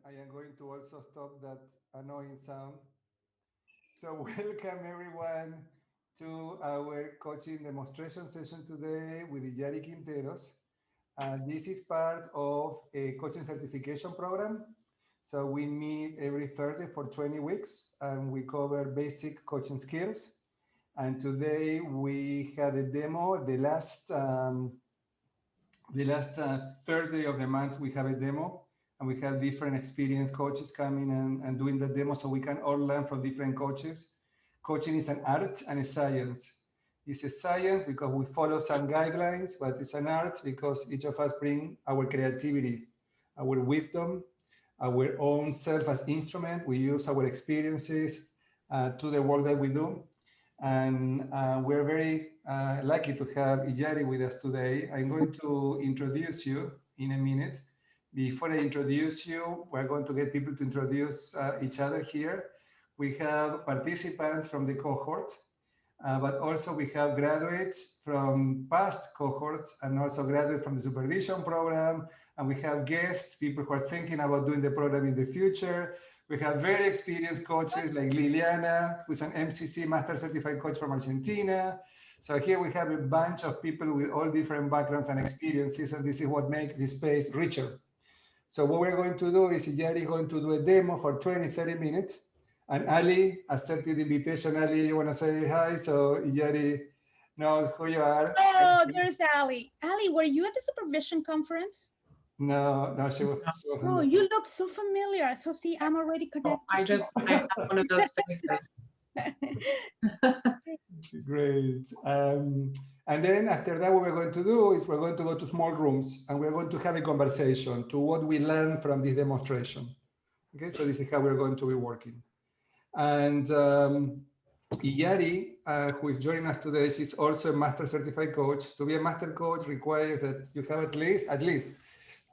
I am going to also stop that annoying sound. So welcome everyone to our coaching demonstration session today with Illary Quinteros. This is part of a coaching certification program. So we meet every Thursday for 20 weeks and we cover basic coaching skills. And today we had a demo. The last Thursday of the month we have a demo, and we have different experienced coaches coming and doing the demo, so we can all learn from different coaches. Coaching is an art and a science. It's a science because we follow some guidelines, but it's an art because each of us bring our creativity, our wisdom, our own self as instrument. We use our experiences to the work that we do. And we're very lucky to have Illary with us today. I'm going to introduce you in a minute. Before I introduce you, we're going to get people to introduce each other here. We have participants from the cohort, but also we have graduates from past cohorts and also graduates from the supervision program. And we have guests, people who are thinking about doing the program in the future. We have very experienced coaches like Liliana, who's an MCC Master Certified Coach from Argentina. So here we have a bunch of people with all different backgrounds and experiences, and this is what makes this space richer. So what we're going to do is Illary is going to do a demo for 20, 30 minutes. And Ali accepted the invitation. Ali, you want to say hi? So Illary knows who you are. Oh, there's Ali. Ali, were you at the supervision conference? No, she was so Oh, you look so familiar. So see, I'm already connected. I have one of those faces. Great. And then after that, what we're going to do is we're going to go to small rooms and we're going to have a conversation to what we learned from this demonstration. Okay, so this is how we're going to be working. And Illary, who is joining us today, she's also a master certified coach. To be a master coach requires that you have at least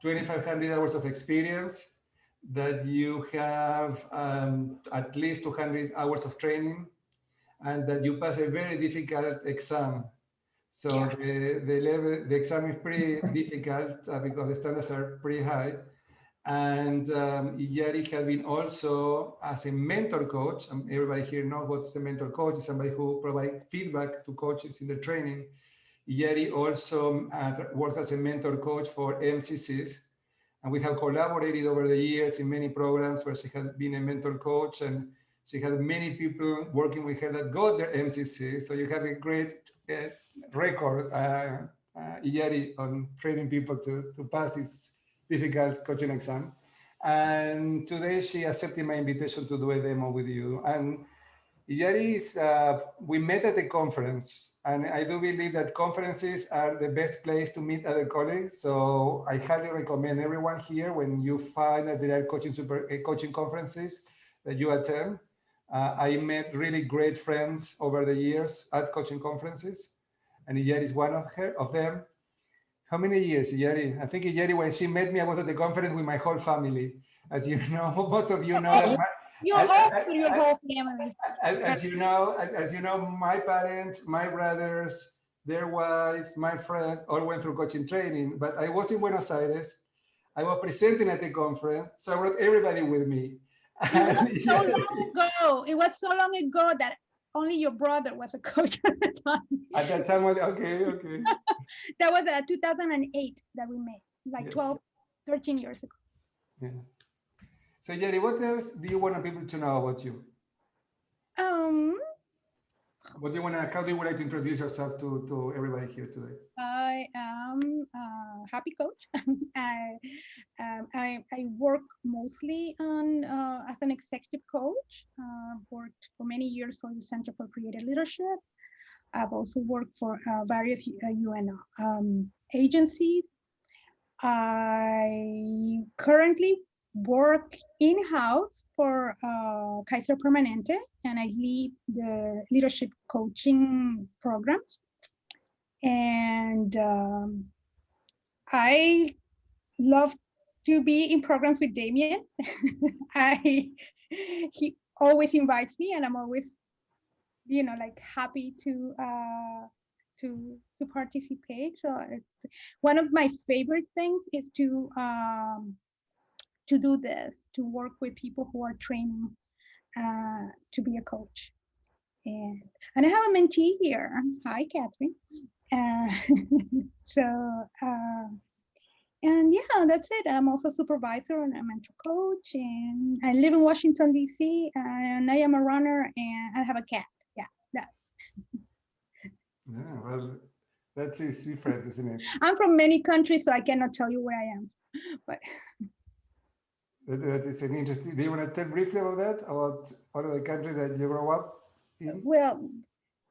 2,500 hours of experience, that you have at least 200 hours of training, and that you pass a very difficult exam. So Yes. the exam is pretty difficult because the standards are pretty high. And Illary has been also as a mentor coach, and everybody here knows what's a mentor coach, is somebody who provides feedback to coaches in the training. Illary also works as a mentor coach for MCCs, and we have collaborated over the years in many programs where she has been a mentor coach, and she had many people working with her that got their MCC. So you have a great record, Illary, on training people to pass this difficult coaching exam. And today she accepted my invitation to do a demo with you. And Illary is, we met at a conference, and I do believe that conferences are the best place to meet other colleagues. So I highly recommend everyone here, when you find that there are coaching conferences that you attend. I met really great friends over the years at coaching conferences, and Illary is one of them. How many years, Illary? I think Illary, when she met me, I was at the conference with my whole family. As you know, both of you know that You're off with your whole family. as you know, my parents, my brothers, their wives, my friends all went through coaching training. But I was in Buenos Aires. I was presenting at the conference, so I brought everybody with me. It was so long ago. It was so long ago that only your brother was a coach at the time. At that time, okay. That was 2008 that we met, like Yes. 12, 13 years ago. Yeah. So, Illary, what else do you want people to know about you? What do you want to? How do you like to introduce yourself to everybody here today? I am a happy coach. I work mostly on as an executive coach. Worked for many years for the Center for Creative Leadership. I've also worked for various UN agencies. I currently work in-house for Kaiser Permanente, and I lead the leadership coaching programs. And I love to be in programs with Damien. He always invites me, and I'm always, like happy to participate. So one of my favorite things is to to do this, to work with people who are training to be a coach. And I have a mentee here. Hi, Catherine. So, and yeah, that's it. I'm also a supervisor and a mentor coach, and I live in Washington, D.C., and I am a runner, and I have a cat. Yeah, that. Yeah, well, that's different, isn't it? I'm from many countries, so I cannot tell you where I am, but. That is an interesting. Do you want to tell briefly about that? About one of the countries that you grew up in? Well,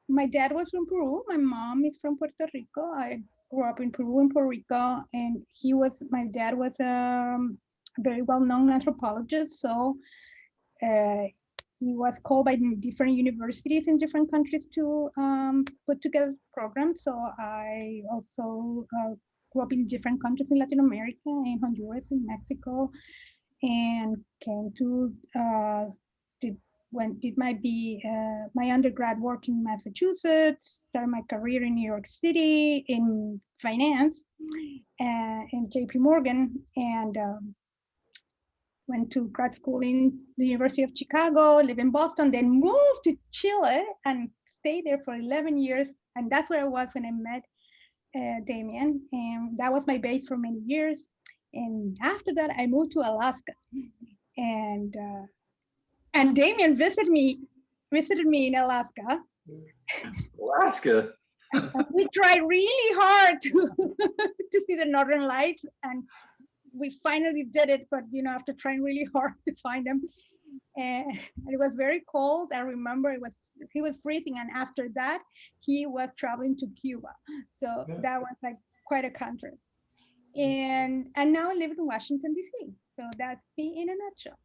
my dad was from Peru. My mom is from Puerto Rico. I grew up in Peru and Puerto Rico, and my dad was a very well-known anthropologist. So he was called by different universities in different countries to put together programs. So I also grew up in different countries in Latin America, in Honduras, in Mexico, and came to did my undergrad work in Massachusetts, started my career in New York City in finance in JP Morgan, and went to grad school in the University of Chicago, live in Boston, then moved to Chile and stayed there for 11 years. And that's where I was when I met Damien, and that was my base for many years. And after that, I moved to Alaska, and Damien visited me in Alaska. Alaska. We tried really hard to see the Northern Lights, and we finally did it. But after trying really hard to find them, and it was very cold. I remember he was freezing, and after that, he was traveling to Cuba. So that was like quite a contrast. And now I live in Washington, D.C. So that's me in a nutshell.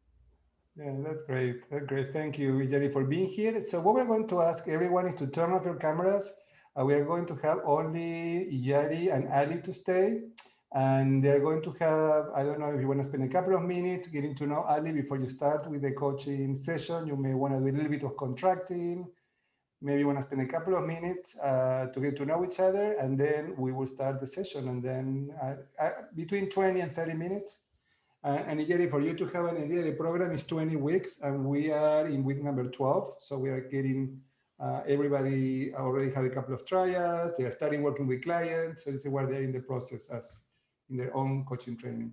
Yeah, that's great. That's great. Thank you, Illary, for being here. So what we're going to ask everyone is to turn off your cameras. We are going to have only Illary and Ali to stay. And they're going to have, I don't know if you want to spend a couple of minutes getting to know Ali before you start with the coaching session. You may want to do a little bit of contracting. Maybe you want to spend a couple of minutes to get to know each other, and then we will start the session. And then between 20 and 30 minutes. And Illary, for you to have an idea, the program is 20 weeks, and we are in week number 12. So we are getting, everybody already had a couple of tryouts. They are starting working with clients. So this is where they're in the process as in their own coaching training.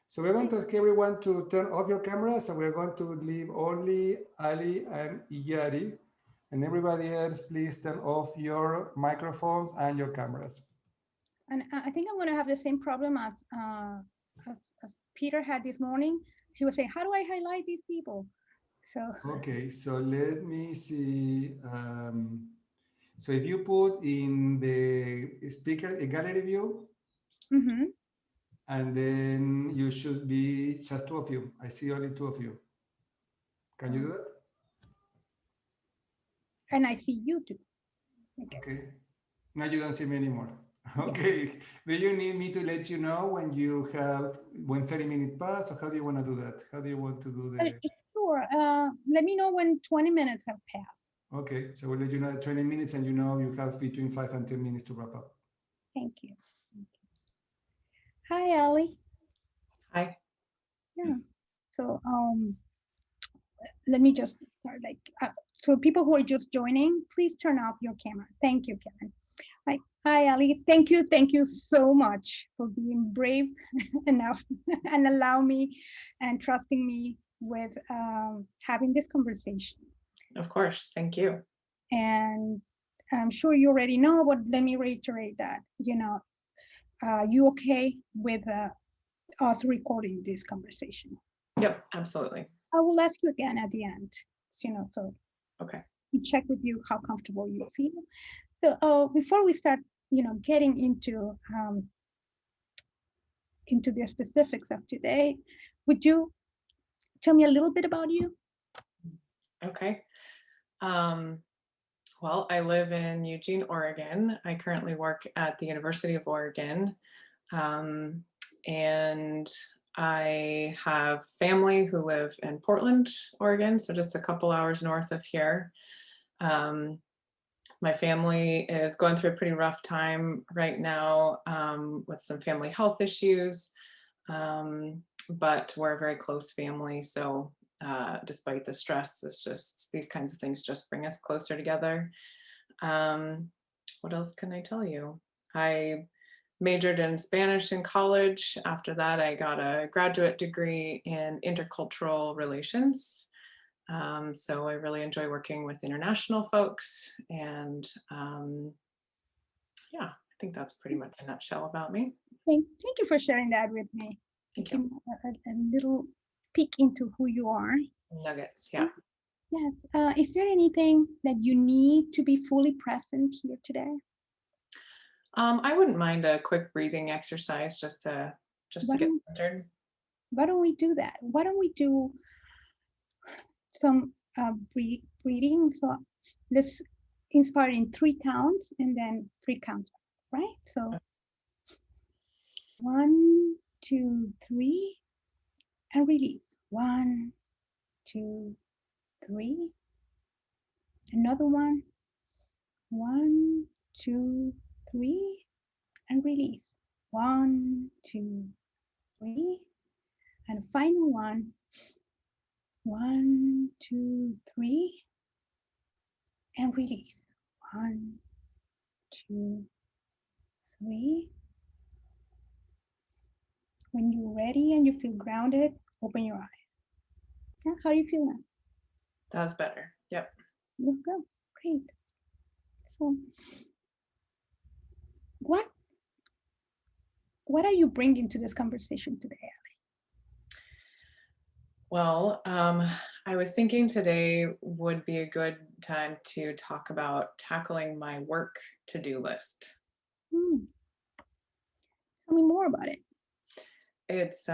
So we're going to ask everyone to turn off your cameras, and we're going to leave only Ali and Illary. And everybody else, please turn off your microphones and your cameras. And I think I'm going to have the same problem as Peter had this morning. He was saying, how do I highlight these people? So okay, so let me see. So if you put in the speaker a gallery view, and then you should be just two of you. I see only two of you. Can you do that? And I see you too. Okay. Now you don't see me anymore. Okay. Do you need me to let you know when 30 minutes pass, or how do you want to do that? How do you want to do the? Sure. Let me know when 20 minutes have passed. Okay. So we'll let you know at 20 minutes, and you have between 5 and 10 minutes to wrap up. Thank you. Hi, Ali. Hi. Yeah. So let me just start so people who are just joining, please turn off your camera. Thank you, Kevin. Hi, Ali. Thank you so much for being brave enough and allow me and trusting me with having this conversation. Of course. Thank you. And I'm sure you already know, but let me reiterate that, you okay with us recording this conversation? Yep, absolutely. I will ask you again at the end, so okay. We check with you how comfortable you feel. So before we start, getting into the specifics of today, would you tell me a little bit about you? Okay. Well, I live in Eugene, Oregon. I currently work at the University of Oregon. And I have family who live in Portland, Oregon, so just a couple hours north of here. My family is going through a pretty rough time right now with some family health issues. but we're a very close family. So despite the stress, it's just these kinds of things just bring us closer together. What else can I tell you? I majored in Spanish in college. After that, I got a graduate degree in intercultural relations. So I really enjoy working with international folks. And yeah, I think that's pretty much a nutshell about me. Thank you for sharing that with me. Thank you. A little peek into who you are. Nuggets, yeah. Yes. Is there anything that you need to be fully present here today? I wouldn't mind a quick breathing exercise just to get centered. Why don't we do that? Why don't we do some breathing? So let's inspire in 3 counts and then 3 counts, right? So 1, 2, 3, and release. 1, 2, 3. Another one. 1, 2, 3, and release. 1, 2, 3, and the final one. 1, 2, 3, and release. 1, 2, 3. When you're ready and you feel grounded, open your eyes. Yeah, how do you feel now? That's better. Yep. Let's go. Great. So, what are you bringing to this conversation today? Well, I was thinking today would be a good time to talk about tackling my work to-do list. Tell me more about it. It's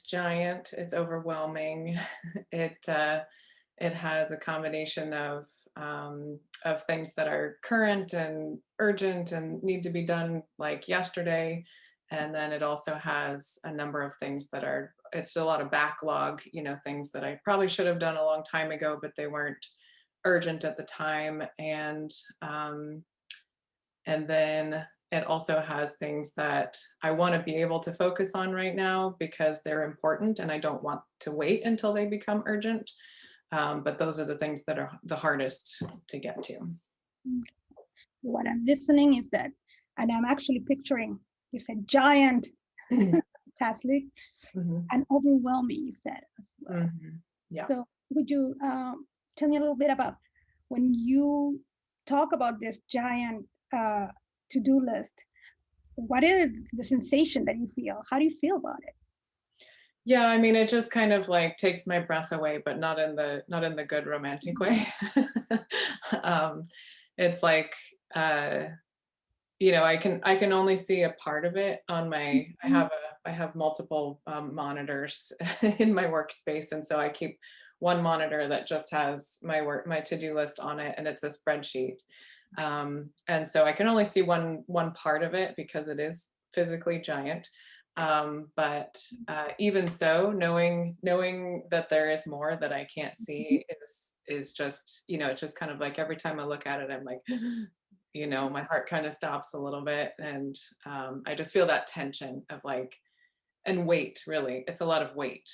giant, it's overwhelming. It has a combination of things that are current and urgent and need to be done like yesterday. And then it also has a number of things that are, it's a lot of backlog, things that I probably should have done a long time ago, but they weren't urgent at the time. And then it also has things that I want to be able to focus on right now because they're important and I don't want to wait until they become urgent. But those are the things that are the hardest to get to. What I'm listening is that, and I'm actually picturing, you said giant task list and overwhelming, you said as well. Yeah. So would you tell me a little bit about when you talk about this giant to-do list, what is the sensation that you feel? How do you feel about it? Yeah, I mean, it just kind of like takes my breath away, but not in the good romantic way. It's like, I can only see a part of it on my, I have multiple monitors in my workspace. And so I keep one monitor that just has my to-do list on it, and it's a spreadsheet. And so I can only see one part of it because it is physically giant. But even so, knowing that there is more that I can't see is just, it's just kind of like every time I look at it, I'm like, my heart kind of stops a little bit. And I just feel that tension of like, and weight, really. It's a lot of weight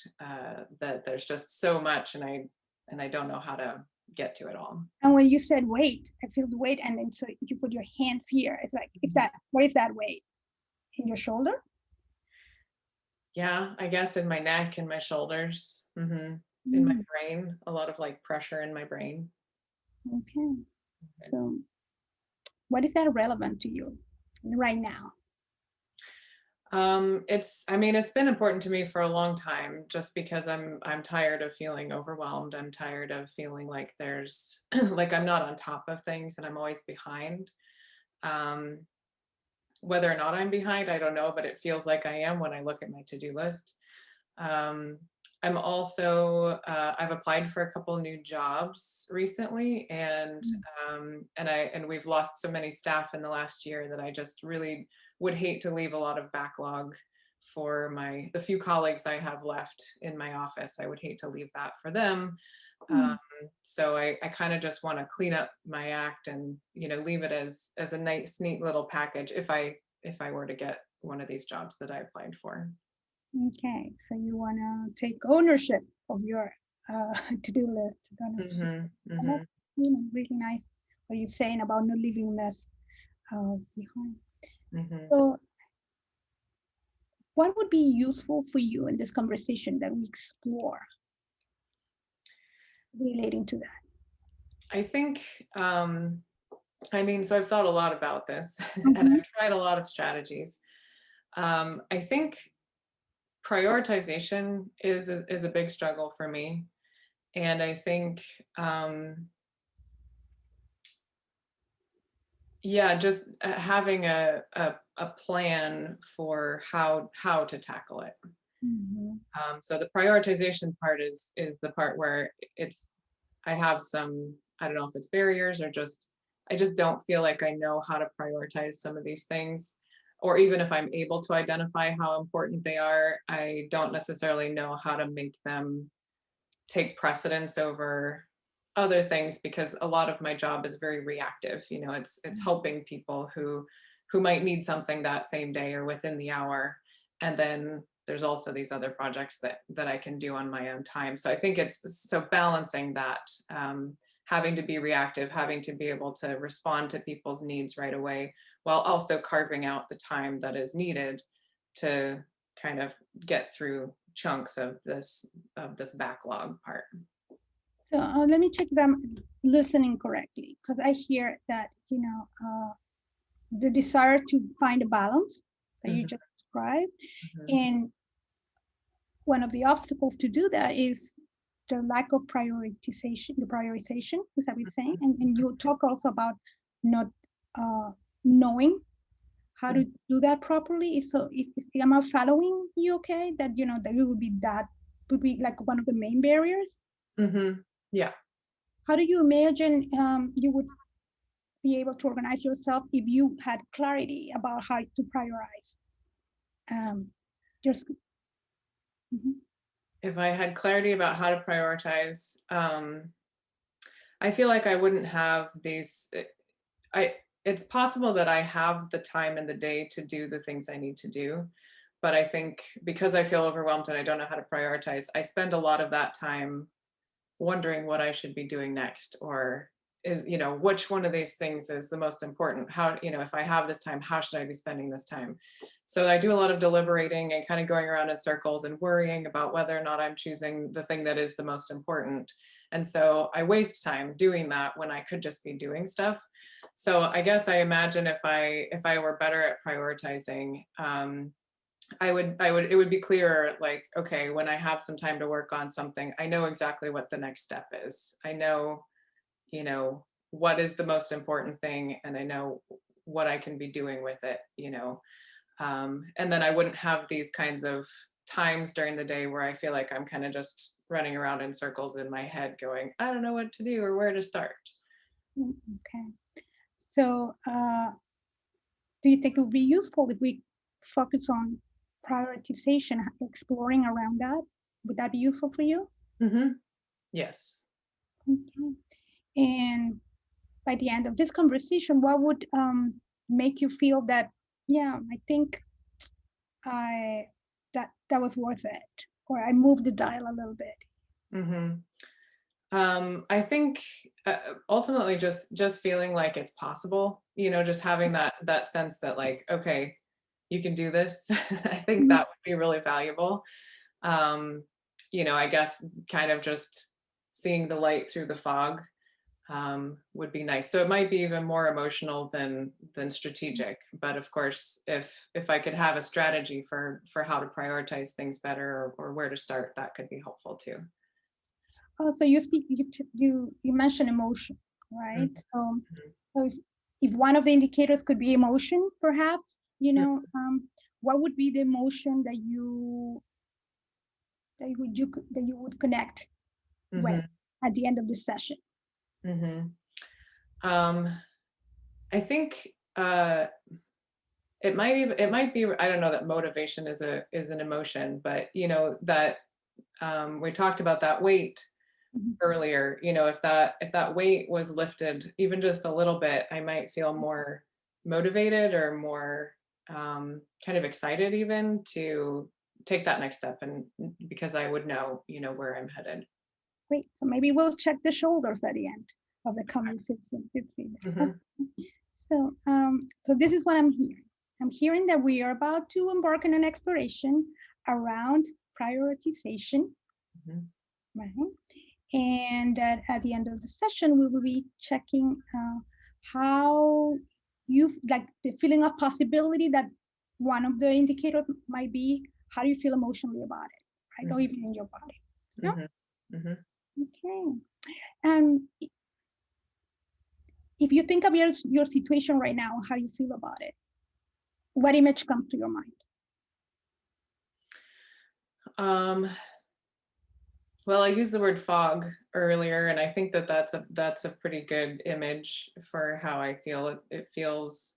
that there's just so much, and I don't know how to get to it all. And when you said weight, I feel the weight, and then so you put your hands here. It's like, what is that weight? In your shoulder? Yeah, I guess in my neck and my shoulders, in my brain, a lot of like pressure in my brain. Okay. So what is that relevant to you right now? It's been important to me for a long time, just because I'm tired of feeling overwhelmed. I'm tired of feeling like there's like I'm not on top of things and I'm always behind. Whether or not I'm behind, I don't know, but it feels like I am when I look at my to-do list. I'm also, I've applied for a couple new jobs recently, and we've lost so many staff in the last year that I just really would hate to leave a lot of backlog for the few colleagues I have left in my office. I would hate to leave that for them. So I kind of just want to clean up my act and, leave it as a nice, neat little package if I were to get one of these jobs that I applied for. Okay, so you want to take ownership of your to-do list. Mhm, And mhm, that's really nice what you're saying about not leaving mess behind. mhm. So what would be useful for you in this conversation that we explore relating to that? I think, I mean, so I've thought a lot about this and Mhm. I've tried a lot of strategies. I think prioritization is a big struggle for me. And I think, yeah, just having a plan for how to tackle it. Mhm. So the prioritization part is the part where I have some, I don't know if it's barriers or just I just don't feel like I know how to prioritize some of these things. Or even if I'm able to identify how important they are, I don't necessarily know how to make them take precedence over other things, because a lot of my job is very reactive. It's helping people who might need something that same day or within the hour. And then there's also these other projects that I can do on my own time. So I think it's so balancing that, having to be reactive, having to be able to respond to people's needs right away, while also carving out the time that is needed to kind of get through chunks of this backlog part. So let me check if I'm listening correctly, because I hear that the desire to find a balance that you Mhm, just described, mhm, and one of the obstacles to do that is the lack of prioritization. The prioritization, is that what you're saying? And you talk also about not knowing how to do that properly. So if am I following you okay? That that would be like one of the main barriers. mhm. Yeah. How do you imagine you would be able to organize yourself if you had clarity about how to prioritize? Just mhm. If I had clarity about how to prioritize, I feel like I wouldn't have these. I It's possible that I have the time in the day to do the things I need to do, but I think because I feel overwhelmed and I don't know how to prioritize, I spend a lot of that time wondering what I should be doing next, or which one of these things is the most important. How, if I have this time, how should I be spending this time? So I do a lot of deliberating and kind of going around in circles and worrying about whether or not I'm choosing the thing that is the most important. And so I waste time doing that when I could just be doing stuff. So I guess I imagine if I were better at prioritizing, it would be clearer, like, okay, when I have some time to work on something, I know exactly what the next step is. I know, what is the most important thing, and I know what I can be doing with it. And then I wouldn't have these kinds of times during the day where I feel like I'm kind of just running around in circles in my head going, I don't know what to do or where to start. Okay. So do you think it would be useful if we focus on prioritization, exploring around that? Would that be useful for you? Hmm. Yes. Okay. And by the end of this conversation, what would make you feel that, yeah, I think I that was worth it, or I moved the dial a little bit? Hmm. I think, ultimately just feeling like it's possible, just having that sense that, like, okay, you can do this. I think Mhm. that would be really valuable. Um, I guess kind of just seeing the light through the fog, would be nice. So it might be even more emotional than strategic. But of course, if I could have a strategy for how to prioritize things better, or where to start, that could be helpful too. Oh, so you mentioned emotion, right? Mhm, So if one of the indicators could be emotion, perhaps, mhm, what would be the emotion that you would connect with mhm, at the end of the session? mhm. Um, I think, it might be, I don't know that motivation is an emotion, but that, we talked about that weight Mhm. earlier. If that weight was lifted even just a little bit, I might feel more motivated, or more, kind of excited even to take that next step, and because I would know, you know, where I'm headed. Great. So maybe we'll check the shoulders at the end of the conversation. Mhm. So this is what I'm hearing. I'm hearing that we are about to embark on an exploration around prioritization, Mhm. right? And that at the end of the session, we will be checking how you like the feeling of possibility that one of the indicators might be how do you feel emotionally about it, right? Or even in your body. Yeah? Mhm. Mhm. Okay. And if you think of your situation right now, how you feel about it, what image comes to your mind? Well, I used the word fog earlier, and I think that that's a pretty good image for how I feel. It feels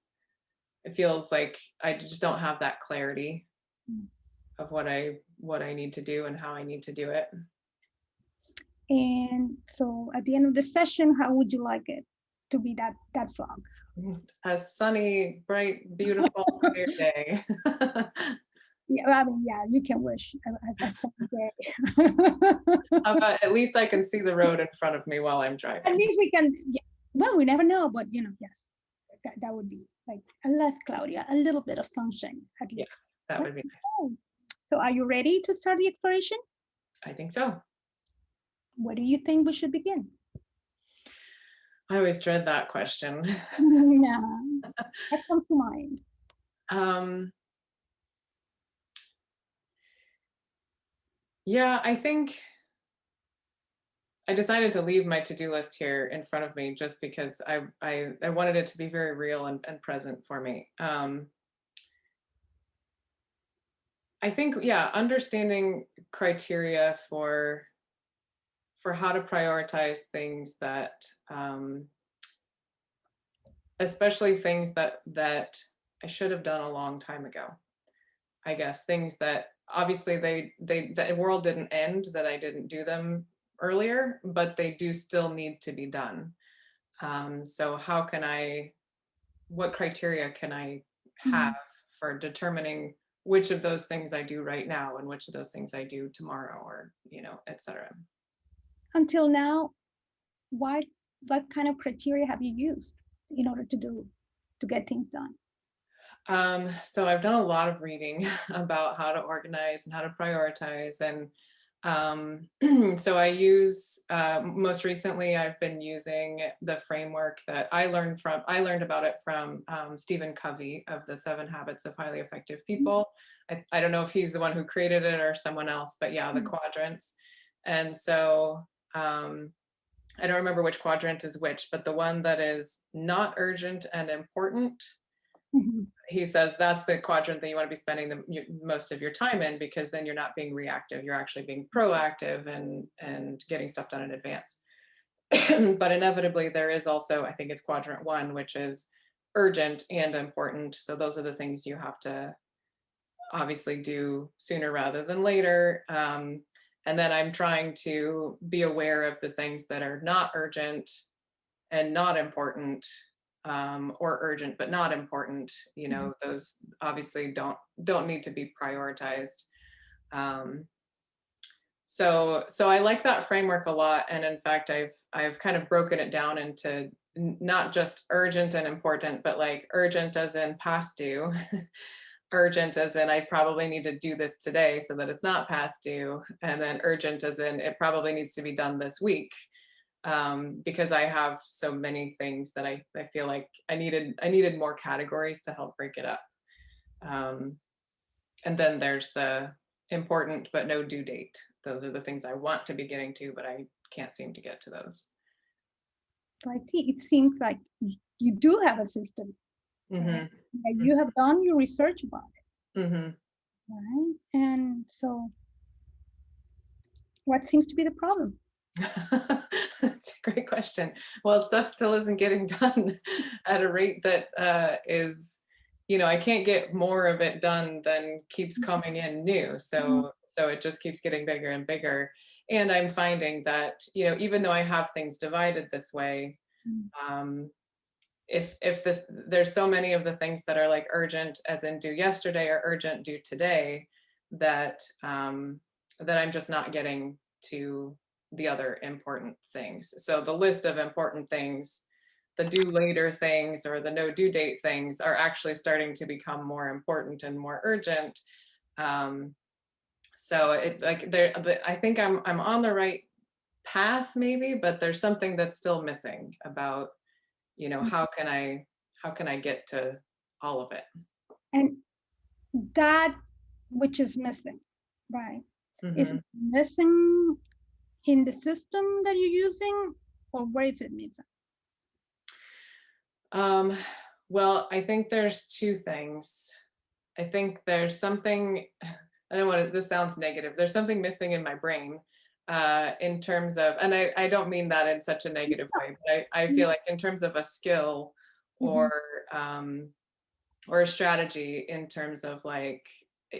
like I just don't have that clarity of what I need to do and how I need to do it. And so at the end of the session, how would you like it to be that fog? A sunny, bright, beautiful, clear day. Yeah, I mean, yeah, you can wish a sunny day. But at least I can see the road in front of me while I'm driving. At least we can, yeah. Well, we never know, but you know, yes, that would be like a less cloudy, a little bit of sunshine at least. Yeah, that would be nice. Okay. So are you ready to start the exploration? I think so. Where do you think we should begin? I always dread that question. Yeah, that comes to mind. Yeah, I think I decided to leave my to-do list here in front of me just because I wanted it to be very real and present for me. I think, yeah, understanding criteria for how to prioritize things that, especially things that I should have done a long time ago. I guess things that obviously the world didn't end that I didn't do them earlier, but they do still need to be done. So what criteria can I have for determining which of those things I do right now and which of those things I do tomorrow, or, you know, etc. Until now, what kind of criteria have you used in order to get things done? So I've done a lot of reading about how to organize and how to prioritize, and so I use, most recently I've been using the framework that I learned about it from Stephen Covey of the 7 Habits of Highly Effective People. I don't know if he's the one who created it or someone else, but yeah, the quadrants. And so I don't remember which quadrant is which, but the one that is not urgent and important, he says that's the quadrant that you want to be spending most of your time in, because then you're not being reactive, you're actually being proactive and getting stuff done in advance. But inevitably there is also, I think it's quadrant 1, which is urgent and important. So those are the things you have to obviously do sooner rather than later. And then I'm trying to be aware of the things that are not urgent and not important, or urgent but not important. You know, those obviously don't need to be prioritized. So I like that framework a lot, and in fact I've kind of broken it down into not just urgent and important, but like urgent as in past due, urgent as in I probably need to do this today so that it's not past due, and then urgent as in it probably needs to be done this week. Because I have so many things that I feel like I needed more categories to help break it up. And then there's the important but no due date. Those are the things I want to be getting to, but I can't seem to get to those. So I see, it seems like you do have a system. Right? You have done your research about it. Right? And so what seems to be the problem? That's a great question. Well, stuff still isn't getting done at a rate that is, you know, I can't get more of it done than keeps coming in new. So it just keeps getting bigger and bigger. And I'm finding that, you know, even though I have things divided this way, if there's so many of the things that are like urgent as in due yesterday or urgent due today, that that I'm just not getting to the other important things. So the list of important things, the due later things or the no due date things are actually starting to become more important and more urgent. So it like there, I think I'm on the right path maybe, but there's something that's still missing about, you know, how can I get to all of it? And that which is missing, right? Is it Mm-hmm. missing in the system that you're using, or where is it missing? Well, I think there's two things. I think there's something, I don't want to, this sounds negative. There's something missing in my brain in terms of, and I don't mean that in such a negative way, but I feel like in terms of a skill or or a strategy in terms of like,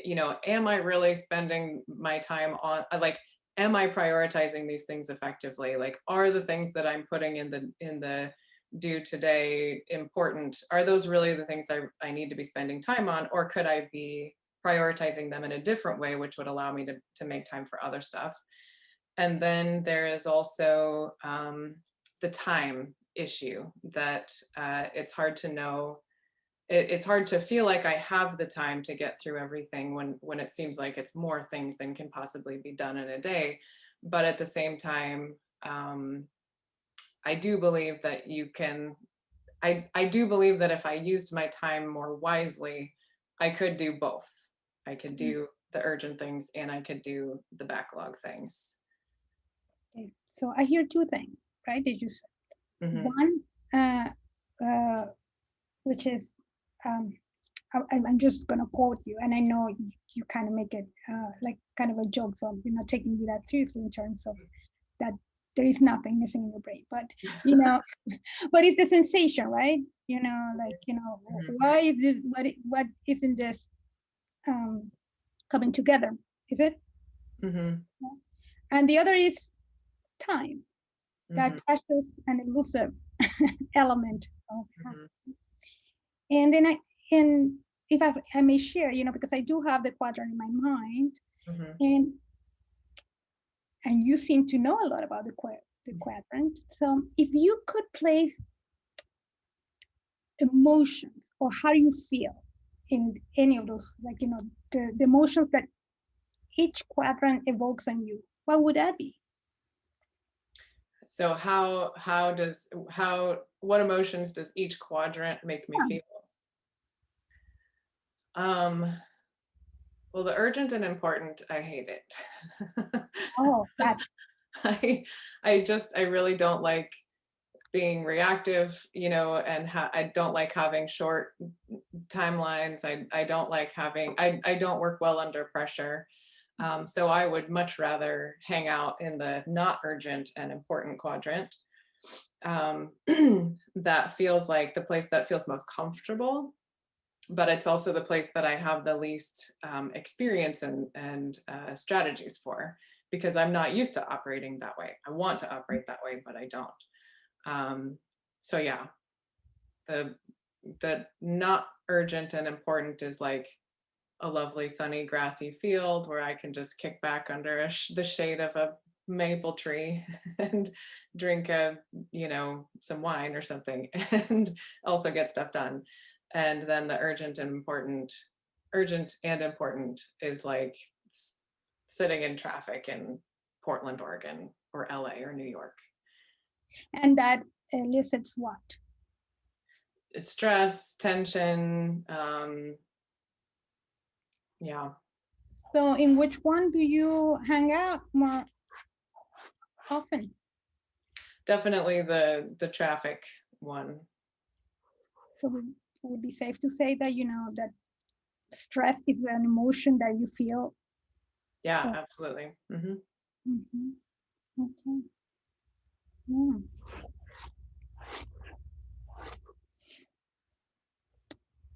you know, am I really spending my time on, like, am I prioritizing these things effectively? Like, are the things that I'm putting in the due today important? Are those really the things I need to be spending time on? Or could I be prioritizing them in a different way, which would allow me to make time for other stuff? And then there is also the time issue that it's hard to know. It's hard to feel like I have the time to get through everything when it seems like it's more things than can possibly be done in a day. But at the same time, I do believe that you can, I do believe that if I used my time more wisely, I could do both. I could do the urgent things and I could do the backlog things. Okay. So I hear two things, right? Did you say? One, which is, I'm just gonna quote you, and I know you kind of make it like kind of a joke, so I'm not taking you that seriously in terms of that there is nothing missing in your brain, but you know, but it's the sensation, right? You know, like, you know, why is this? What isn't this coming together? Is it? And the other is time, that precious and elusive element of time. And then if I may share, you know, because I do have the quadrant in my mind, and you seem to know a lot about the quadrant. So if you could place emotions or how you feel in any of those, like, you know, the emotions that each quadrant evokes on you, what would that be? So what emotions does each quadrant make me feel? Well, the urgent and important, I hate it. Oh, that's I really don't like being reactive, you know, and I don't like having short timelines. I don't like having, I don't work well under pressure. So I would much rather hang out in the not urgent and important quadrant. That feels like the place that feels most comfortable, but it's also the place that I have the least experience and strategies for, because I'm not used to operating that way. I want to operate that way, but I don't. So yeah, the not urgent and important is like a lovely sunny grassy field where I can just kick back under the shade of a maple tree and drink you know, some wine or something and also get stuff done. And then the urgent and important is like sitting in traffic in Portland, Oregon, or LA or New York. And that elicits what? It's stress, tension, yeah. So in which one do you hang out more often? Definitely the traffic one. So it would be safe to say that, you know, that stress is an emotion that you feel. Yeah, absolutely. Okay. Yeah.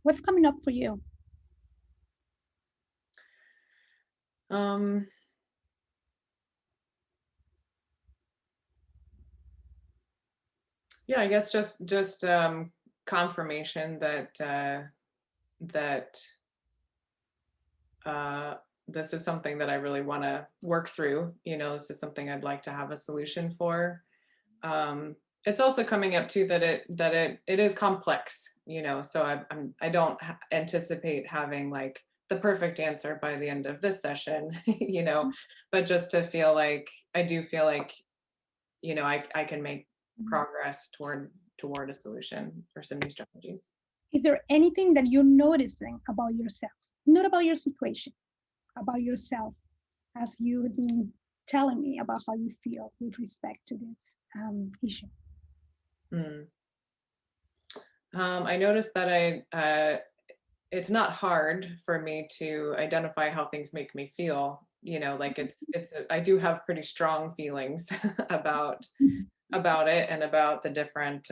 What's coming up for you? Yeah, I guess just confirmation that this is something that I really want to work through. This is something I'd like to have a solution for. It's also coming up too that it is complex, so I don't anticipate having like the perfect answer by the end of this session, but just to feel like, I do feel like, I can make progress toward a solution for some new strategies. Is there anything that you're noticing about yourself, not about your situation, about yourself, as you've been telling me about how you feel with respect to this issue? I noticed that it's not hard for me to identify how things make me feel. Like I do have pretty strong feelings about it and about the different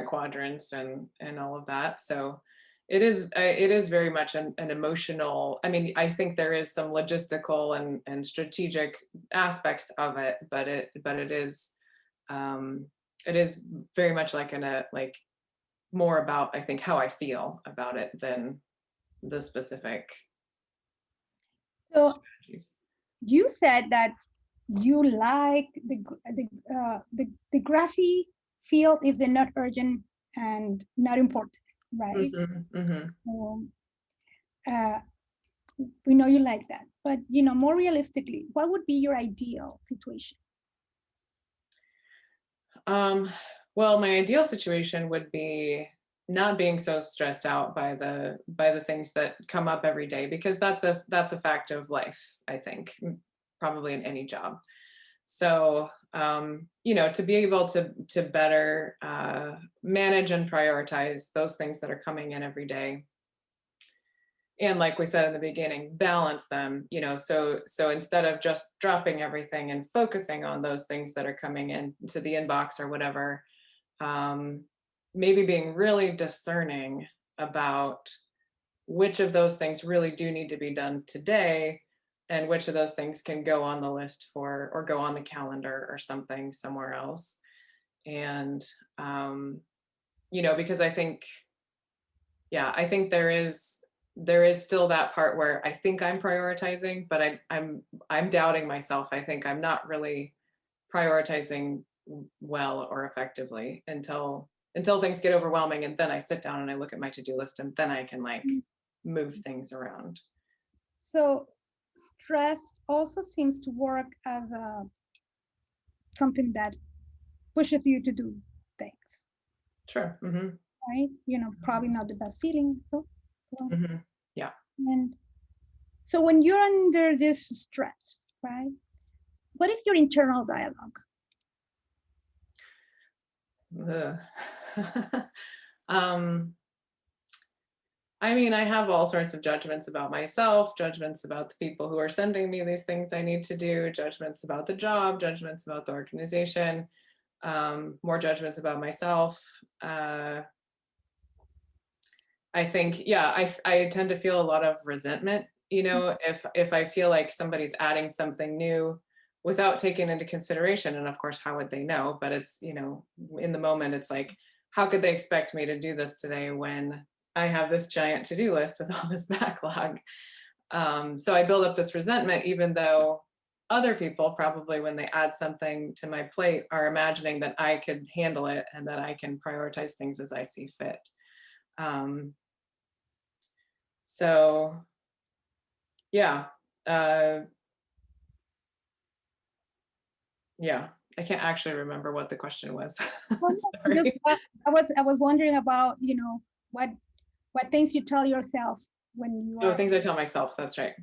quadrants and all of that. So it is very much an emotional. I mean, I think there is some logistical and strategic aspects of it, but it is very much like more about, I think, how I feel about it than the specific So strategies. you said that you like the grassy field if they're not urgent and not important, right? We know you like that, but more realistically, what would be your ideal situation? Well, my ideal situation would be not being so stressed out by the things that come up every day, because that's a fact of life, I think, probably in any job. So to be able to better manage and prioritize those things that are coming in every day, and like we said in the beginning, balance them, so instead of just dropping everything and focusing on those things that are coming in to the inbox or whatever, maybe being really discerning about which of those things really do need to be done today, and which of those things can go on the list or go on the calendar or something somewhere else. And because I think there is still that part where I think I'm prioritizing, but I'm doubting myself. I think I'm not really prioritizing well or effectively until things get overwhelming, and then I sit down and I look at my to-do list, and then I can move things around. So stress also seems to work as something that pushes you to do things. Sure. Right? Probably not the best feeling. So yeah. And so when you're under this stress, right, what is your internal dialogue? I mean, I have all sorts of judgments about myself, judgments about the people who are sending me these things I need to do, judgments about the job, judgments about the organization, more judgments about myself. I think, I tend to feel a lot of resentment, if I feel like somebody's adding something new without taking into consideration. And of course, how would they know? But it's, in the moment, it's like, how could they expect me to do this today when I have this giant to-do list with all this backlog? So I build up this resentment, even though other people probably, when they add something to my plate, are imagining that I could handle it and that I can prioritize things as I see fit. So yeah, I can't actually remember what the question was. Sorry. I was wondering about, what things you tell yourself when you things I tell myself. That's right.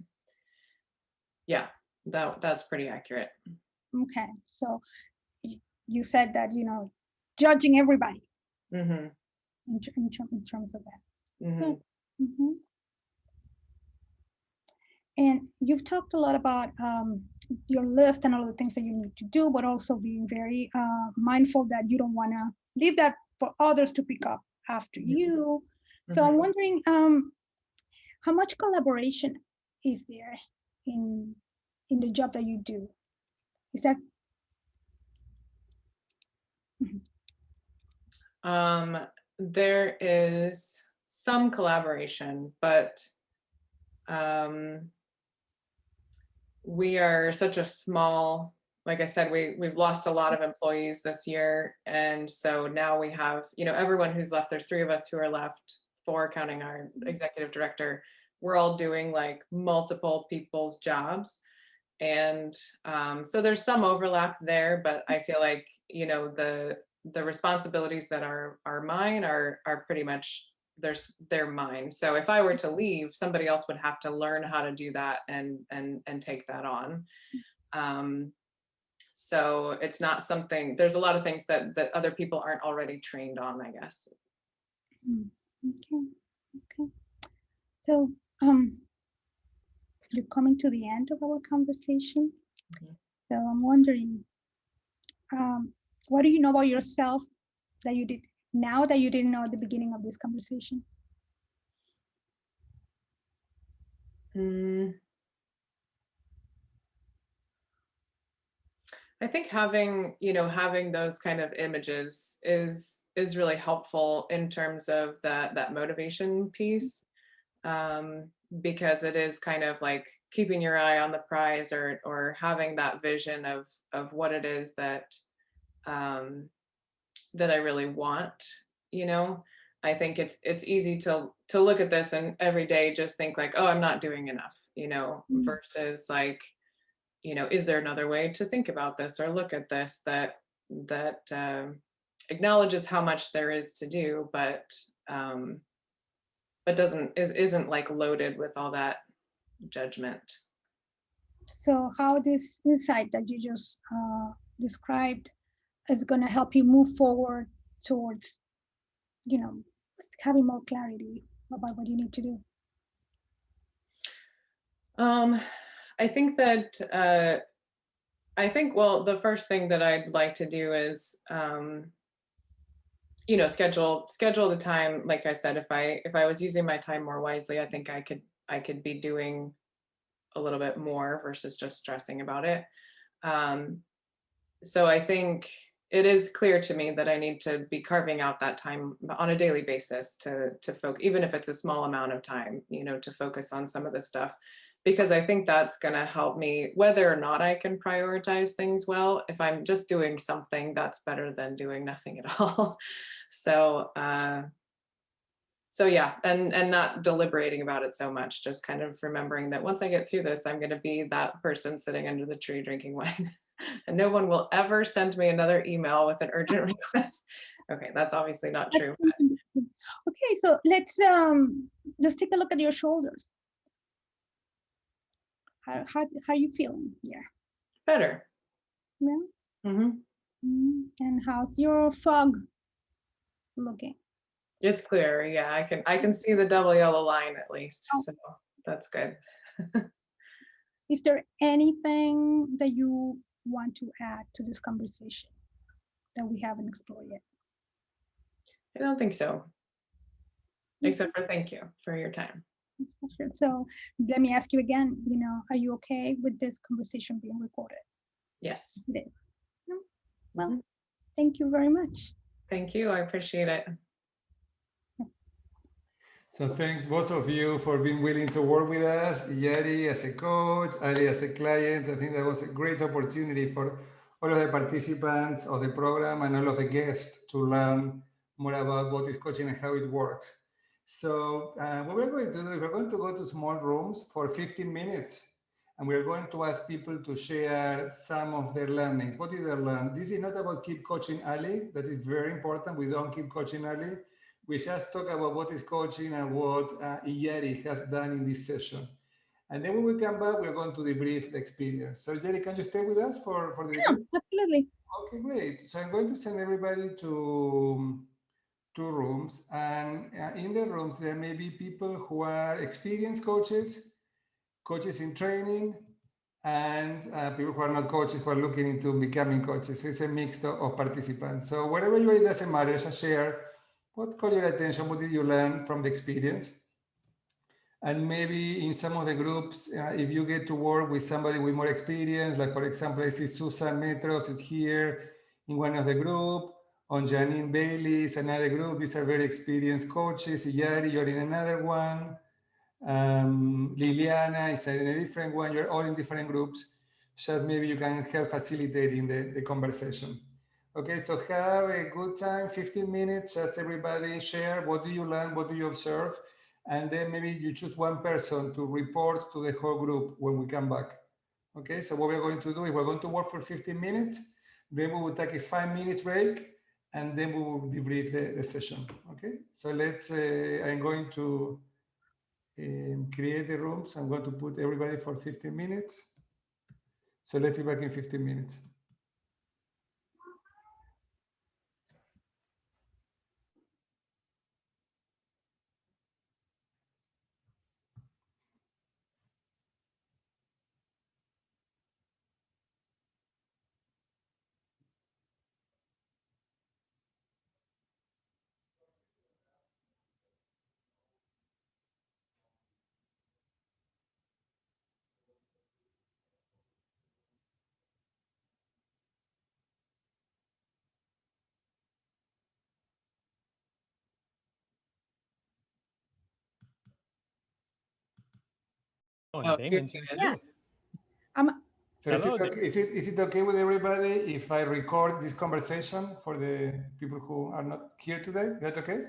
Yeah, that's pretty accurate. Okay, so you said that, judging everybody in terms of that. And you've talked a lot about your list and all the things that you need to do, but also being very mindful that you don't want to leave that for others to pick up after you. So I'm wondering, how much collaboration is there in the job that you do? Is that? There is some collaboration, but we are such a small, like I said, we've lost a lot of employees this year. And so now we have, everyone who's left, there's 3 of us who are left, 4 counting our executive director. We're all doing like multiple people's jobs. And so there's some overlap there, but I feel like, the responsibilities that are mine are pretty much, they're mine. So if I were to leave, somebody else would have to learn how to do that and take that on. So it's not something, there's a lot of things that other people aren't already trained on, I guess. Okay. So you're coming to the end of our conversation. So I'm wondering, what do you know about yourself that you did now that you didn't know at the beginning of this conversation? I think having those kind of images is really helpful in terms of that motivation piece, because it is kind of like keeping your eye on the prize, or having that vision of what it is that I really want. I think it's easy to look at this and every day just think like, oh, I'm not doing enough, versus like, is there another way to think about this or look at this that acknowledges how much there is to do, but isn't like loaded with all that judgment. So how this insight that you just described is going to help you move forward towards, having more clarity about what you need to do? I think that well, the first thing that I'd like to do is schedule the time. Like I said, if I was using my time more wisely, I think I could be doing a little bit more versus just stressing about it. So I think it is clear to me that I need to be carving out that time on a daily basis to focus, even if it's a small amount of time, to focus on some of this stuff, because I think that's going to help me, whether or not I can prioritize things well. If I'm just doing something, that's better than doing nothing at all. So yeah, and not deliberating about it so much, just kind of remembering that once I get through this, I'm going to be that person sitting under the tree drinking wine. And no one will ever send me another email with an urgent request. Okay, that's obviously not true. But... Okay, so let's take a look at your shoulders. How are you feeling here? Better. Yeah. And how's your fog looking? It's clear. Yeah, I can see the double yellow line at least. Oh. So that's good. Is there anything that you want to add to this conversation that we haven't explored yet? I don't think so. Except for thank you for your time. So let me ask you again, are you okay with this conversation being recorded? Yes. It is. Well, thank you very much. Thank you. I appreciate it. So thanks both of you for being willing to work with us. Illary as a coach, Ali as a client. I think that was a great opportunity for all of the participants of the program and all of the guests to learn more about what is coaching and how it works. So what we're going to do is we're going to go to small rooms for 15 minutes. And we're going to ask people to share some of their learnings. What did they learn? This is not about keep coaching Ali. That is very important. We don't keep coaching Ali. We just talk about what is coaching and what Illary has done in this session. And then when we come back, we're going to debrief the experience. So Illary, can you stay with us for the debrief? Absolutely. Okay, great. So I'm going to send everybody to 2 rooms. And in the rooms, there may be people who are experienced coaches, coaches in training, and people who are not coaches, who are looking into becoming coaches. It's a mix of participants. So wherever you are, it doesn't matter, just share what caught your attention, what did you learn from the experience? And maybe in some of the groups, if you get to work with somebody with more experience, like for example, I see Susan Metros is here in one of the group, on Janine Bailey's another group. These are very experienced coaches. Illary, you're in another one. Liliana is in a different one. You're all in different groups. Just maybe you can help facilitating the conversation. Okay, so have a good time, 15 minutes, just everybody share, what do you learn, what do you observe? And then maybe you choose one person to report to the whole group when we come back. Okay, so what we're going to do is we're going to work for 15 minutes, then we will take a 5-minute break, and then we will debrief the session. Okay, so let's, I'm going to create the rooms. I'm going to put everybody for 15 minutes. So let's be back in 15 minutes. Oh, Damien's here Yeah. too. So is it okay with everybody if I record this conversation for the people who are not here today? That's okay?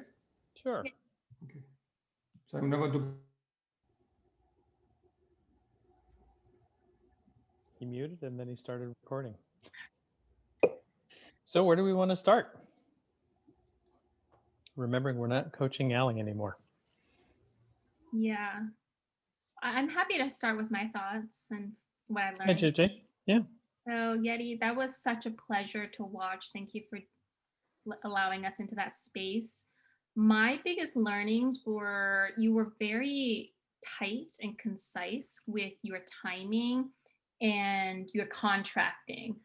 Sure. Okay. So I'm not going to. He muted and then he started recording. So where do we want to start? Remembering we're not coaching Allie anymore. Yeah, I'm happy to start with my thoughts and what I Hi, learned. JJ. Yeah. So Yeti, that was such a pleasure to watch. Thank you for allowing us into that space. My biggest learnings were you were very tight and concise with your timing and your contracting.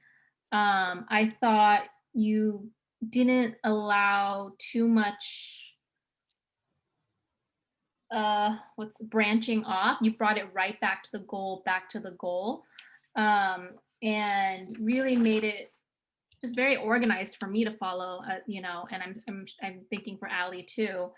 I thought you didn't allow too much what's branching off. You brought it right back to the goal, and really made it just very organized for me to follow, you know, and I'm thinking for Allie too.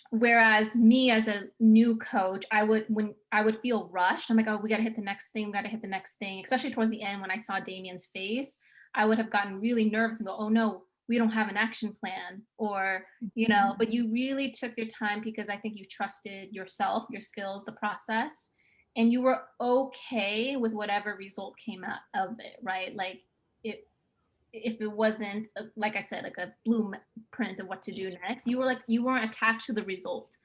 Whereas me as a new coach, when I would feel rushed, I'm like, oh, we got to hit the next thing, especially towards the end when I saw Damien's face, I would have gotten really nervous and go, oh no, we don't have an action plan, or, you know, but you really took your time because I think you trusted yourself, your skills, the process, and you were okay with whatever result came out of it, right? Like if it wasn't, like I said, like a blueprint of what to do next, you weren't attached to the result,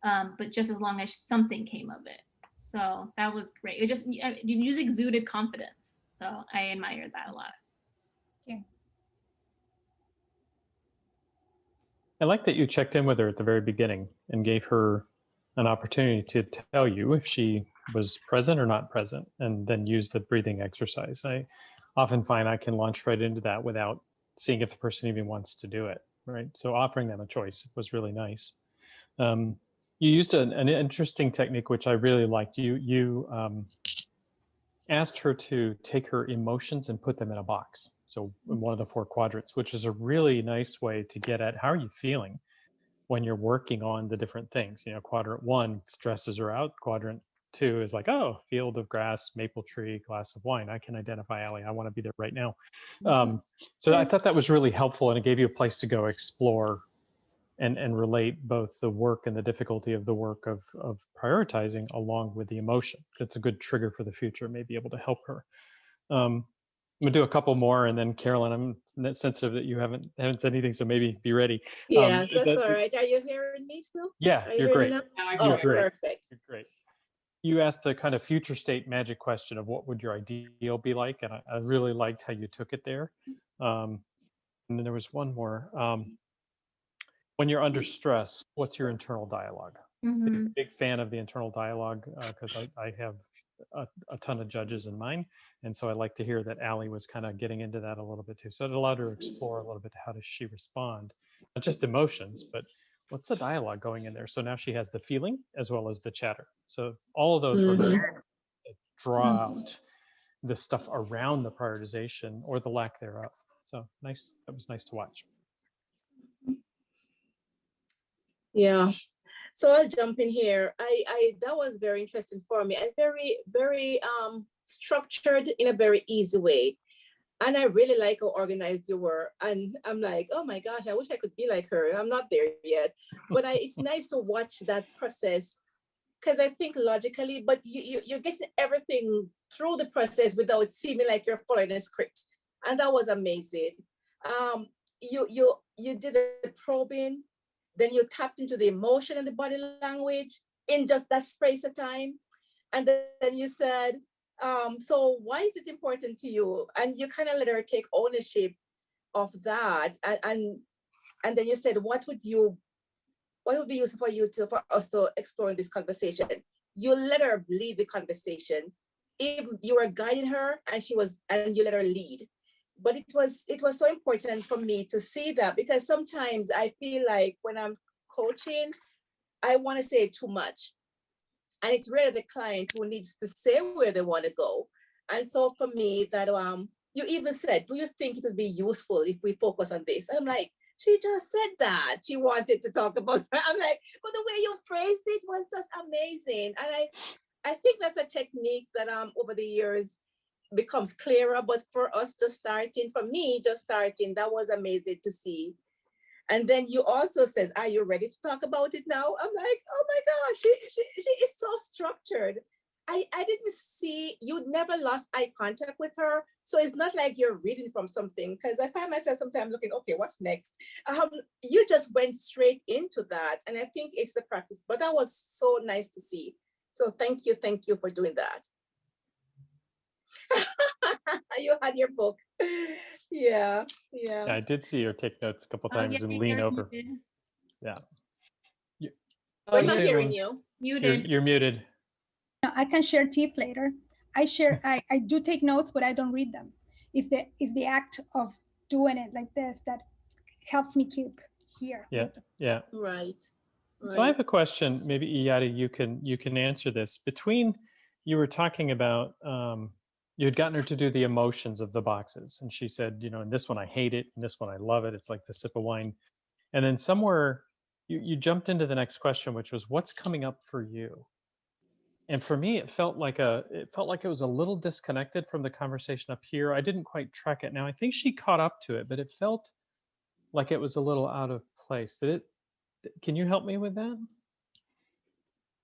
but just as long as something came of it. So that was great. It just, you just exuded confidence. So I admired that a lot. Yeah. I like that you checked in with her at the very beginning and gave her an opportunity to tell you if she was present or not present, and then use the breathing exercise. I often find I can launch right into that without seeing if the person even wants to do it, right? So offering them a choice was really nice. You used an interesting technique, which I really liked. You asked her to take her emotions and put them in a box. So in one of the 4 quadrants, which is a really nice way to get at how are you feeling when you're working on the different things. You know, quadrant 1 stresses her out. Quadrant 2 is like, oh, field of grass, maple tree, glass of wine. I can identify Allie. I want to be there right now. So I thought that was really helpful, and it gave you a place to go explore and relate both the work and the difficulty of the work of prioritizing along with the emotion. It's a good trigger for the future, may be able to help her. I'm gonna do a couple more, and then Carolyn, I'm sensitive that you haven't said anything, so maybe be ready. Yes, that's all right. Are you hearing me still? Yeah, Are you you're great. now? You're Oh, great. perfect. You're great. You asked the kind of future state magic question of what would your ideal be like, and I really liked how you took it there. And then there was one more. When you're under stress, what's your internal dialogue? Mm-hmm. Big fan of the internal dialogue because I have a ton of judges in mine. And so I like to hear that Allie was kind of getting into that a little bit too. So it allowed her to explore a little bit, how does she respond? Not just emotions, but what's the dialogue going in there? So now she has the feeling as well as the chatter. So all of those were very draw out the stuff around the prioritization or the lack thereof. So nice. That was nice to watch. Yeah. So I'll jump in here. That was very interesting for me and very structured in a very easy way. And I really like how organized you were. And I'm like, oh my gosh, I wish I could be like her. I'm not there yet. But it's nice to watch that process, because I think logically, but you're getting everything through the process without seeming like you're following a script. And that was amazing. You did the probing, then you tapped into the emotion and the body language in just that space of time. And then you said, so why is it important to you? And you kind of let her take ownership of that. And then you said, what would be useful for us to explore this conversation? You let her lead the conversation. If you were guiding her and you let her lead. But it was so important for me to see that, because sometimes I feel like when I'm coaching, I want to say too much. And it's really the client who needs to say where they want to go. And so for me, that you even said, do you think it would be useful if we focus on this? I'm like, she just said that she wanted to talk about her. I'm like, but the way you phrased it was just amazing. And I think that's a technique that over the years becomes clearer. But for us for me, just starting, that was amazing to see. And then you also says, are you ready to talk about it now? I'm like, oh my gosh, she is so structured. I didn't see, you'd never lost eye contact with her. So it's not like you're reading from something, because I find myself sometimes looking, okay, what's next? You just went straight into that. And I think it's the practice, but that was so nice to see. So thank you for doing that. You had your book. Yeah. Yeah, I did see her take notes a couple times and lean over. Yeah. We're not hearing you. Muted. You're muted. No, I can share tips later. I do take notes, but I don't read them. If the act of doing it like this, that helps me keep here. Yeah. Right. So I have a question. Maybe Iyadi, you can answer this. Between you were talking about you had gotten her to do the emotions of the boxes, and she said, in this one I hate it, in this one I love it. It's like the sip of wine. And then somewhere you jumped into the next question, which was, what's coming up for you? And for me, it felt like it was a little disconnected from the conversation up here. I didn't quite track it. Now I think she caught up to it, but it felt like it was a little out of place. Can you help me with that?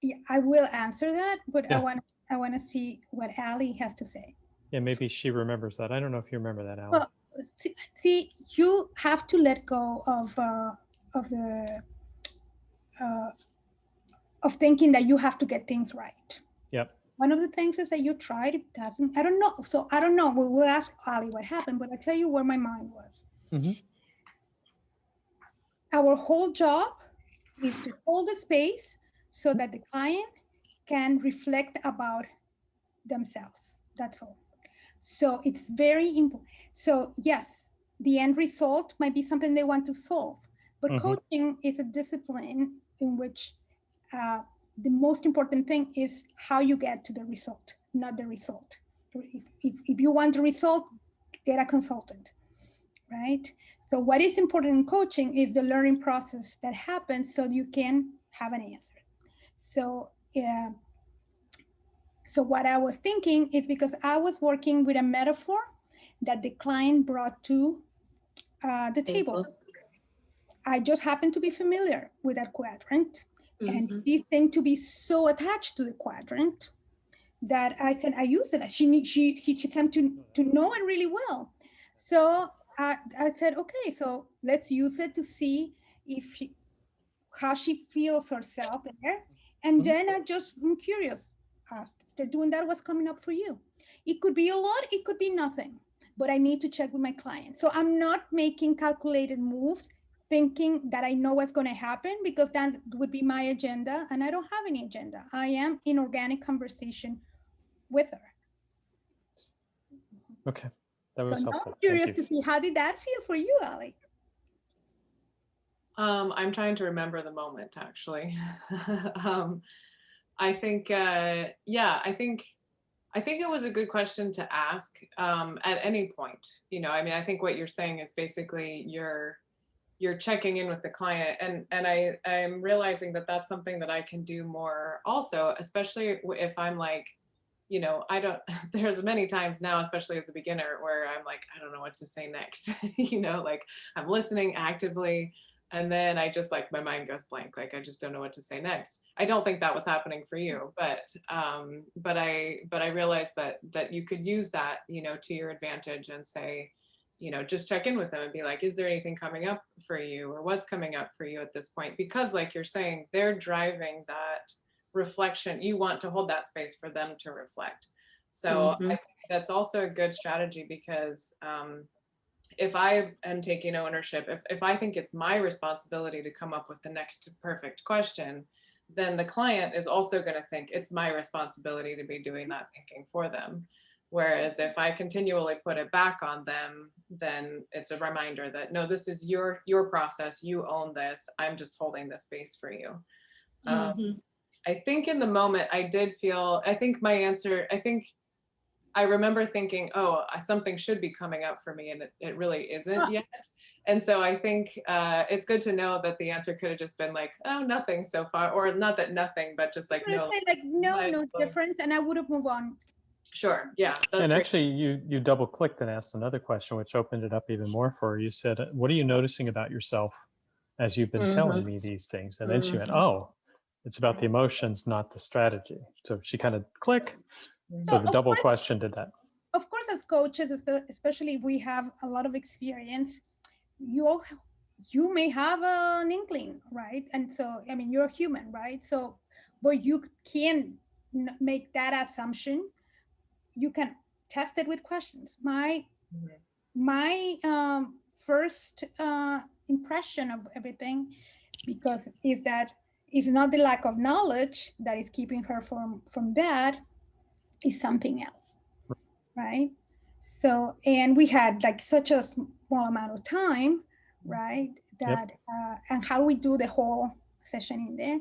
Yeah, I will answer that, but Yeah. I want to see what Ali has to say. Yeah, maybe she remembers that. I don't know if you remember that, Ali. Well, see, you have to let go of thinking that you have to get things right. Yep. One of the things is that you tried, it doesn't, I don't know. So I don't know, we'll ask Ali what happened, but I'll tell you where my mind was. Mm-hmm. Our whole job is to hold the space so that the client can reflect about themselves. That's all. So it's very important. So yes, the end result might be something they want to solve, but coaching is a discipline in which the most important thing is how you get to the result, not the result. If you want the result, get a consultant, right? So what is important in coaching is the learning process that happens so you can have an answer. So so what I was thinking is, because I was working with a metaphor that the client brought to the table. I just happened to be familiar with that quadrant, and she seemed to be so attached to the quadrant that I said, I use it. She seemed to know it really well. So I said, okay, so let's use it to see how she feels herself there. And then I'm curious, after doing that, what's coming up for you? It could be a lot, it could be nothing, but I need to check with my client. So I'm not making calculated moves, thinking that I know what's going to happen, because that would be my agenda, and I don't have any agenda. I am in organic conversation with her. Okay, that was so helpful. Now I'm curious to see, how did that feel for you, Ali? I'm trying to remember the moment, actually. I think, I think it was a good question to ask at any point. I mean, I think what you're saying is basically you're you're checking in with the client. And I'm realizing that that's something that I can do more also, especially if I'm like, you know, there's many times now, especially as a beginner, where I'm like, I don't know what to say next. You know, like I'm listening actively, and then I just like, my mind goes blank. Like, I just don't know what to say next. I don't think that was happening for you, but I realized that you could use that, you know, to your advantage and say, you know, just check in with them and be like, is there anything coming up for you, or what's coming up for you at this point? Because like you're saying, they're driving that reflection. You want to hold that space for them to reflect. So I think that's also a good strategy, because if I am taking ownership, if I think it's my responsibility to come up with the next perfect question, then the client is also going to think it's my responsibility to be doing that thinking for them. Whereas if I continually put it back on them, then it's a reminder that, no, this is your process. You own this. I'm just holding this space for you. I think in the moment I did feel, I think I remember thinking, oh, something should be coming up for me, and it really isn't yet. And so I think it's good to know that the answer could have just been like, oh, nothing so far, or not that nothing, but just like, no. No difference, and I would have moved on. Sure, yeah. And actually, you double clicked and asked another question, which opened it up even more for her. You said, what are you noticing about yourself as you've been telling me these things? And then she went, oh, it's about the emotions, not the strategy. So she kind of click. So the double question did that. Of course, as coaches, especially if we have a lot of experience, you may have an inkling, right? And so, I mean, you're human, right? So, but you can make that assumption. You can test it with questions. My first impression of everything, because is that it's not the lack of knowledge that is keeping her from that, is something else, right? So, and we had like such a small amount of time, right? That and how we do the whole session in there.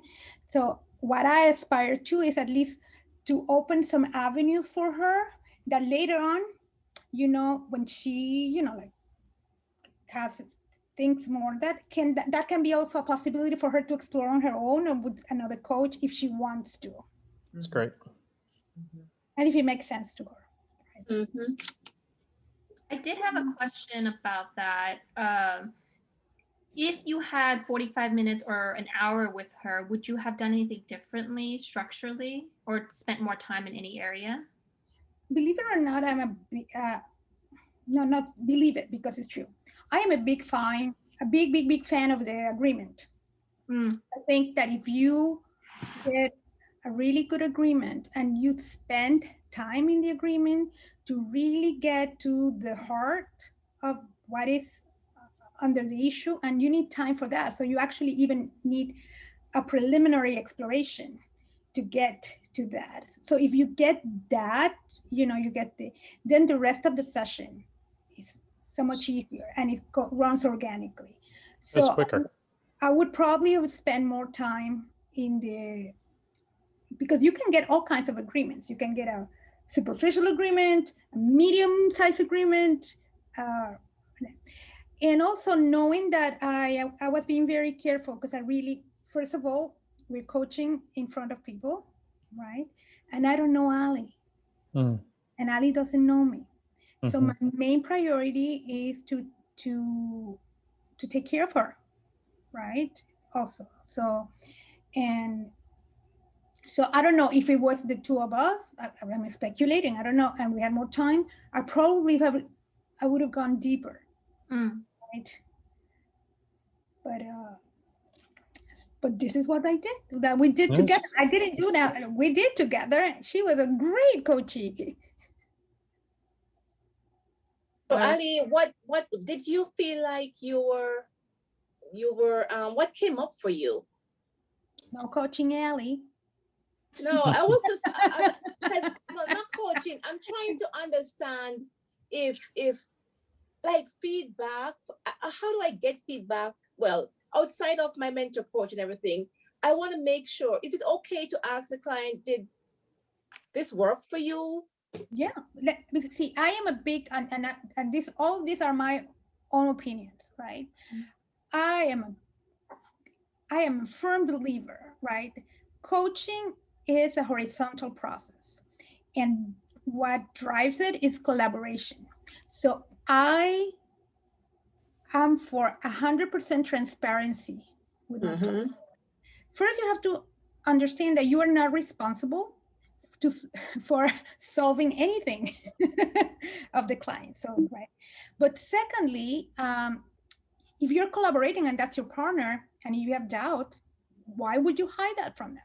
So what I aspire to is at least to open some avenues for her that later on, you know, when she, you know, like has things more, that can be also a possibility for her to explore on her own or with another coach if she wants to. That's great. And if it makes sense to her. Right? I did have a question about that. If you had 45 minutes or an hour with her, would you have done anything differently structurally, or spent more time in any area? Believe it or not, I'm not believe it, because it's true. I am a big fan of the agreement. I think that if you get a really good agreement and you spend time in the agreement to really get to the heart of what is under the issue, and you need time for that. So you actually even need a preliminary exploration to get to that. So if you get that, you know, then the rest of the session is so much easier, and it runs organically. So it's quicker. I would probably spend more time because you can get all kinds of agreements. You can get a superficial agreement, a medium-sized agreement, and also knowing that I was being very careful, because I really, first of all, we're coaching in front of people, right? And I don't know Ali, and Ali doesn't know me. So my main priority is to take care of her, right? Also, so I don't know if it was the two of us. I'm speculating. I don't know. And we had more time. I would have gone deeper, right? But this is what I did. That we did together. I didn't do that. We did together. She was a great coachee. So Ali, what did you feel like you were what came up for you? No coaching Ali. No, I was just not coaching. I'm trying to understand if like feedback. How do I get feedback? Well, outside of my mentor coach and everything, I want to make sure, is it okay to ask the client, did this work for you? Yeah. See, I am a big, and all these are my own opinions, right? I am a firm believer, right? Coaching is a horizontal process, and what drives it is collaboration. So I am for 100% transparency with my client. First, you have to understand that you are not responsible for solving anything of the client. So, right. But secondly, if you're collaborating and that's your partner and you have doubts, why would you hide that from them?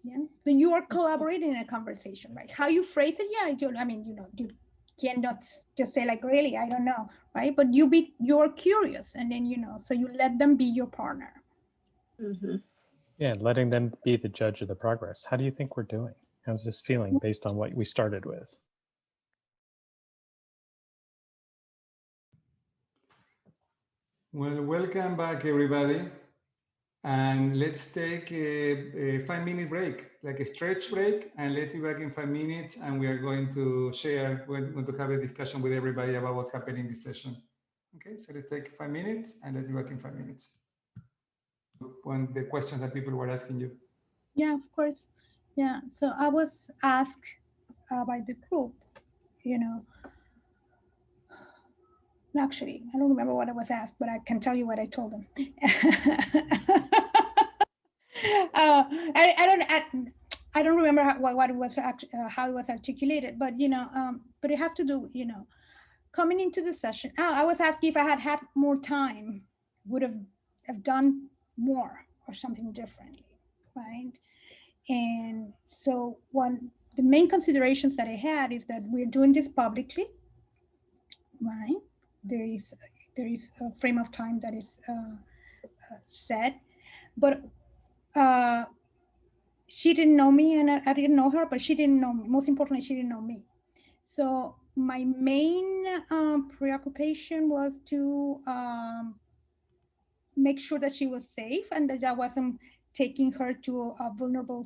Yeah. Then you are collaborating in a conversation, right? How you phrase it, yeah, you cannot just say like, really, I don't know, right? But you're curious, and then so you let them be your partner. Yeah, letting them be the judge of the progress. How do you think we're doing? How's this feeling based on what we started with? Well, welcome back, everybody. And let's take a 5-minute break, like a stretch break, and let's be back in 5 minutes. And we are going to share, we're going to have a discussion with everybody about what happened in this session. Okay, so let's take 5 minutes and let's be back in 5 minutes. One the questions that people were asking you. Yeah, of course. Yeah, so I was asked by the group, actually, I don't remember what I was asked, but I can tell you what I told them. I don't remember what it was how it was articulated, but but it has to do, coming into the session. I was asking if I had more time, would have done more or something differently, right? And so the main considerations that I had is that we're doing this publicly, right? There is a frame of time that is set, but she didn't know me and I didn't know her, but she didn't know me. Most importantly, she didn't know me. So my main preoccupation was to make sure that she was safe and that I wasn't taking her to a vulnerable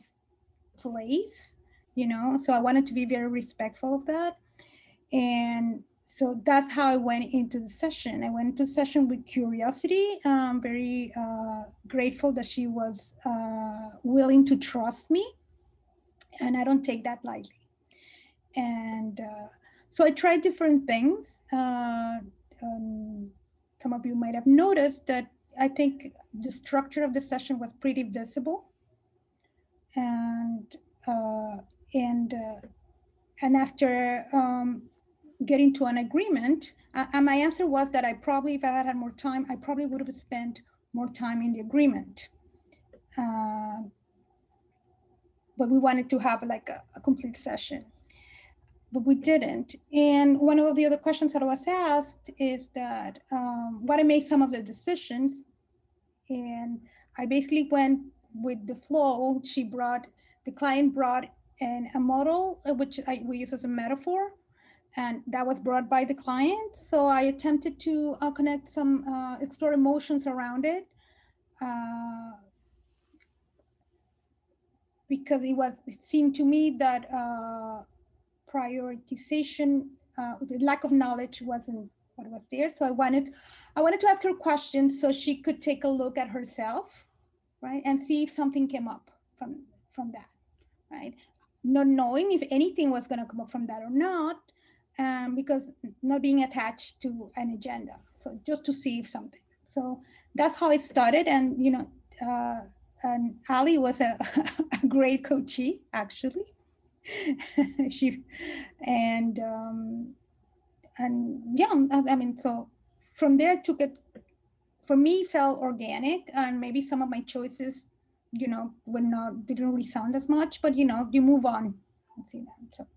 place, so I wanted to be very respectful of that. And so that's how I went into the session. I went into the session with curiosity. Very grateful that she was willing to trust me, and I don't take that lightly. And so I tried different things. Some of you might have noticed that I think the structure of the session was pretty visible, and after getting to an agreement, and my answer was that if I had more time, I probably would have spent more time in the agreement. But we wanted to have like a complete session, but we didn't. And one of the other questions that I was asked is that what I made some of the decisions, and I basically went with the flow. The client brought in a model, which we use as a metaphor, and that was brought by the client. So I attempted to connect some, explore emotions around it, because it seemed to me that prioritization, the lack of knowledge wasn't what was there. So I wanted to ask her questions so she could take a look at herself, right, and see if something came up from that, right? Not knowing if anything was going to come up from that or not, because not being attached to an agenda. So just to see if something. So that's how it started, and and Ali was a great coachee, actually. And yeah, I mean, so from there I took it. For me, felt organic, and maybe some of my choices, didn't really sound as much, but you move on and see that. So